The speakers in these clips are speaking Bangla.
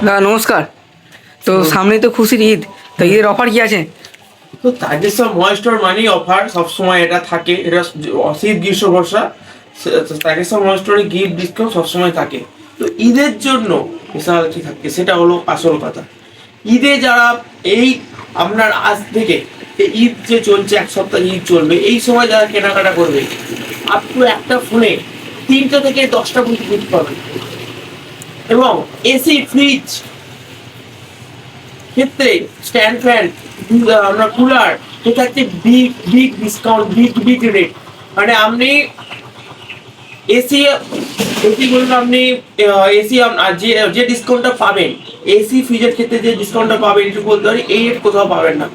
না নমস্কার। তো সামনেই তো খুশির ঈদ, তো ঈদের অফার কি আছে? তো তাজেসা ময়েস্টার মানি অফার সবসময় এটা থাকে, এটা শীত গ্রীষ্ম বর্ষা তাজেসা ময়েস্টারে গিফট ডিসকাউন্ট সবসময় থাকে। তো ঈদের জন্য বিশাল কি থাকে সেটা হলো আসল কথা। ঈদে যারা এই আপনার আজ থেকে ঈদ যে চলছে, এক সপ্তাহ ঈদ চলবে, এই সময় যারা কেনাকাটা করবে আপ টু একটা ফোনে 3টা থেকে 10টা পর্যন্ত গিফট পাবে। এবং এসি ফ্রিজ ক্ষেত্রে স্ট্যান্ড ফ্যান, আমরা কুলার, এটা হচ্ছে big big discount, big big rate. মানে আপনি এসি এসি বলুন, আপনি এসি যে যে ডিসকাউন্টটা পাবেন, এসি ফ্রিজের ক্ষেত্রে যে ডিসকাউন্টটা পাবেন এটুকু বলতে পারি, এই রেট কোথাও পাবেন না।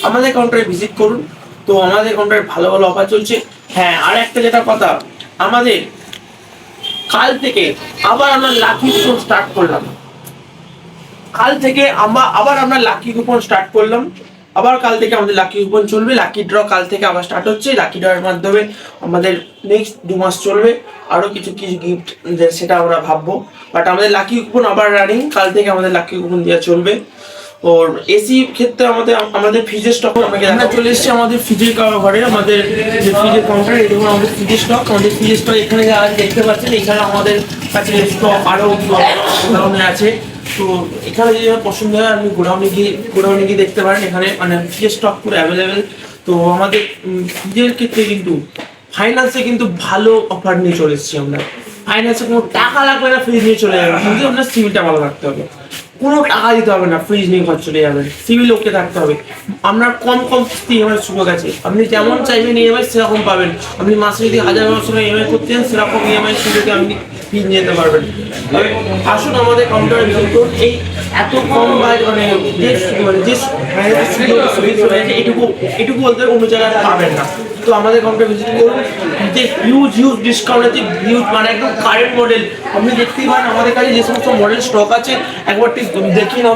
আমাদের কাউন্টারে ভিজিট করুন। তো আমাদের কাউন্টারে ভালো ভালো অফার চলছে। হ্যাঁ, আর একটা যেটা কথা, আমাদের কাল থেকে আবার আমরা লাকি কুপন স্টার্ট করলাম। কাল থেকে আমরা লাকি কুপন স্টার্ট করলাম। আবার কাল থেকে আমাদের লাকি কুপন চলবে। লাকি ড্র কাল থেকে আবার স্টার্ট হচ্ছে। লাকি ড্রয়ের মাধ্যমে আমাদের নেক্সট 2 মাস চলবে। আরো কিছু কিছু গিফট সেটা আমরা ভাববো, বাট আমাদের লাকি কুপন আবার রানিং। কাল থেকে আমাদের লাকি কুপন দেওয়া চলবে। ওর এসি ক্ষেত্রে আমাদের ফ্রিজের স্টক আমরা চলে এসেছি আমাদের ফ্রিজের ঘরে। আমাদের যে ফ্রিজের কাউন্টার, এই দেখুন আমাদের ফ্রিজের স্টক। আমাদের ফ্রিজের স্টক এখানে যা দেখতে পাচ্ছেন, এখানে আমাদের কাছে স্টক আরো ধরনের আছে। তো এখানে যদি পছন্দ হয় আপনি গোডাউনে গিয়ে দেখতে পারেন। এখানে মানে ফ্রিজের স্টক পুরো অ্যাভেলেবেল। তো আমাদের ফ্রিজের ক্ষেত্রে কিন্তু ফাইন্যান্সে কিন্তু ভালো অফার নিয়ে চলে এসেছি আমরা। ফাইন্যান্সে কোনো টাকা লাগবে না, ফ্রিজ নিয়ে চলে যাবে, কিন্তু আপনার সিভিলটা ভালো রাখতে হবে। কোনো টাকা দিতে হবে না, ফ্রিজ নিয়ে ঘর চলে যাবেন। সিভিল ওকে থাকতে হবে। আপনার কম কম কিস্তি ইএমআই সুযোগ আছে, আপনি যেমন চাইবেন ইএমআই সেরকম পাবেন। আপনি মাসে যদি 1000 ইএমআই করতে চান, সেরকম ইএমআই সুযোগে আপনি ফ্রিজ নিয়ে যেতে পারবেন। আসুন আমাদের কাউন্টারে ভিজিট করুন। এই এত কম মানে যে এটুকু বলতে অন্য জায়গায় পাবেন না। তো আমাদের কাউন্টারে ভিজিট করুন। যে হিউজ ডিসকাউন্ট আছে, হিউজ মানে একদম কারেন্ট মডেল। আপনি দেখতেই পারেন আমাদের কাছে যে সমস্ত মডেল স্টক আছে, একবার দেখি না।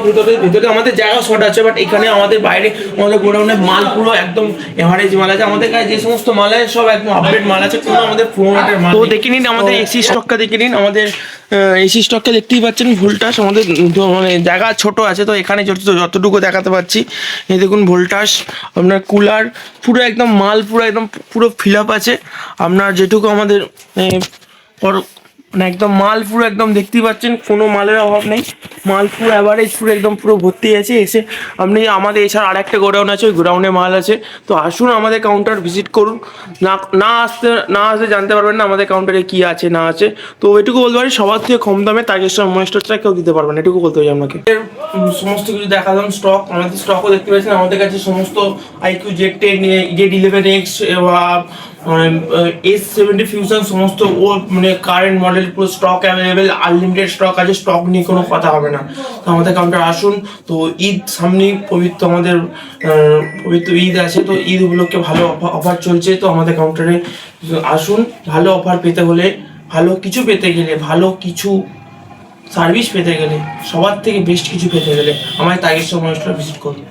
ভিতরে আমাদের জায়গা শর্ট আছে, বাট এখানে আমাদের বাইরে আমাদের গোডাউনে মাল পুরো একদম এভারেজ মাল আছে। আমাদের কাছে যে সমস্ত মাল আছে সব একদম আপডেট মাল আছে, কোনো আমাদের পুরোনো মাল। তো দেখে নিন আমাদের এসি স্টকটা, দেখে নিন আমাদের এসি স্টকটা। দেখতেই পাচ্ছেন ভোল্টাস আমাদের মানে জায়গা ছোট আছে, তো এখানে যতটুকু দেখাতে পাচ্ছি এই দেখুন ভোল্টাস। আপনার কুলার পুরো একদম মাল পুরো ফিল আপ আছে। আপনার যেটুকু আমাদের মানে একদম মাল পুরো একদম দেখতেই পাচ্ছেন, কোনো মালের অভাব নেই। মাল পুরো অ্যাভারেজ পুরো ভর্তি আছে। এসে আপনি আমাদের এছাড়া আর একটা গোডাউন আছে, ওই গোডাউনে মাল আছে। তো আসুন আমাদের কাউন্টার ভিজিট করুন। না আসতে জানতে পারবেন না আমাদের কাউন্টারে কি আছে না আছে। তো এটুকু বলতে পারি, সবার থেকে কম দামে তাগেশ্বর ময়েস্টারটা কেউ দিতে পারবেন, এটুকু বলতে পারি আপনাকে। সমস্ত কিছু দেখালাম স্টক। আমাদের স্টকও দেখতে পাচ্ছেন, আমাদের কাছে সমস্ত আইকিউ Z10, Z11X বা S70 ফিউশন সমস্ত ও মানে কারেন্ট মডেল পুরো স্টক অ্যাভেলেবেল, আনলিমিটেড স্টক আছে। স্টক নিয়ে কোনো কথা হবে না। তো আমাদের কাউন্টার আসুন। তো ঈদ সামনেই পবিত্র ঈদ আছে, তো ঈদ উপলক্ষে ভালো অফার চলছে। তো আমাদের কাউন্টারে আসুন। ভালো অফার পেতে হলে, ভালো কিছু পেতে গেলে, ভালো কিছু সার্ভিস পেতে গেলে, সবার থেকে বেস্ট কিছু পেতে গেলে আমাদের তাগেশ্বর ময়েস্টার ভিজিট করুন।